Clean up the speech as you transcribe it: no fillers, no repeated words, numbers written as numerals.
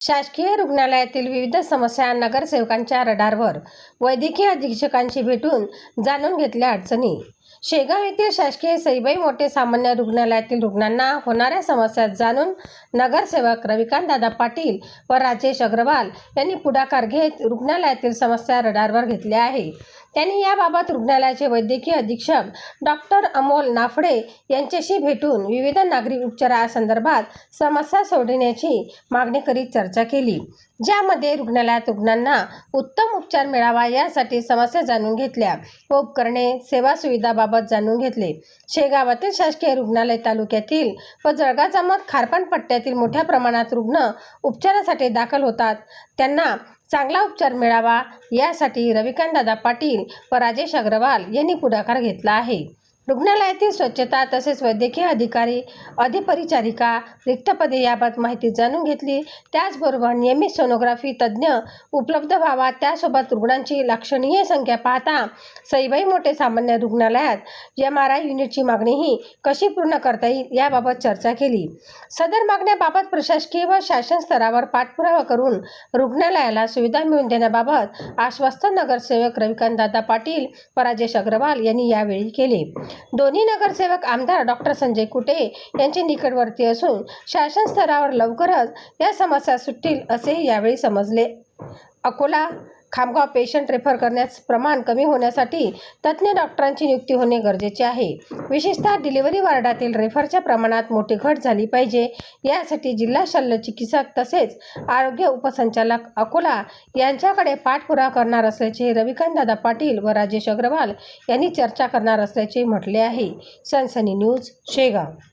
शासकीय रुग्णालयातील विविध समस्या नगरसेवकांच्या रडारवर, वैद्यकीय अधीक्षकांशी भेटून जाणून घेतल्या अडचणी. शेगाव येथील शासकीय सईबाई मोठे सामान्य रुग्णालयातील रुग्णांना होणाऱ्या समस्या जाणून नगरसेवक रविकांतदादा पाटील व राजेश अग्रवाल यांनी पुढाकार घेत रुग्णालयातील समस्या रडारवर घेतल्या आहे. त्यांनी याबाबत रुग्णालयाचे वैद्यकीय अधीक्षक डॉक्टर अमोल नाफडे यांच्याशी भेटून विविध नागरी उपचारासंदर्भात समस्या सोडवण्याची मागणी करीत चर्चा केली, ज्यामध्ये रुग्णालयात रुग्णांना उत्तम उपचार मिळावा यासाठी समस्या जाणून घेतल्या व उपकरणे सेवा सुविधाबाबत जाणून घेतले. शेगावातील शासकीय रुग्णालय तालुक्यातील व जळगाव जामोद खारपान पट्ट्यातील मोठ्या प्रमाणात रुग्ण उपचारासाठी दाखल होतात. त्यांना चांगला उपचार मिळावा यासाठी रविकांतदादा पाटील व राजेश अग्रवाल यांनी पुढाकार घेतला आहे. रुग्णालयातील स्वच्छता तसेच वैद्यकीय अधिकारी, अधिपरिचारिका रिक्त पदे याबाबत माहिती जाणून घेतली. त्याचबरोबर नियमित सोनोग्राफी तज्ज्ञ उपलब्ध व्हावा, त्यासोबत रुग्णांची लक्षणीय संख्या पाहता सईबाई मोठे सामान्य रुग्णालयात MRI युनिटची मागणीही कशी पूर्ण करता येईल याबाबत चर्चा केली. सदर मागण्याबाबत प्रशासकीय व शासन स्तरावर पाठपुरावा करून रुग्णालयाला सुविधा मिळवून देण्याबाबत आश्वस्त नगरसेवक रविकांतदादा पाटील व राजेश अग्रवाल यांनी यावेळी केले. दोन्ही नगरसेवक आमदार डॉक्टर संजय कुटे यांचे निकटवर्ती असून शासन स्तरावर लवकरच या समस्या सुटतील असेही यावेळी समजले. अकोला खामगाव पेशंट रेफर करण्याचे प्रमाण कमी होण्यासाठी तज्ज्ञ डॉक्टरांची नियुक्ती होणे गरजेचे आहे. विशेषतः डिलिव्हरी वार्डातील रेफरच्या प्रमाणात मोठी घट झाली पाहिजे. यासाठी जिल्हा शल्य चिकित्सक तसेच आरोग्य उपसंचालक अकोला यांच्याकडे पाठपुरावा करणार असल्याचे रविकांतदादा पाटील व राजेश अग्रवाल यांनी चर्चा करणार असल्याचे म्हटले आहे. सनसनी न्यूज, शेगाव.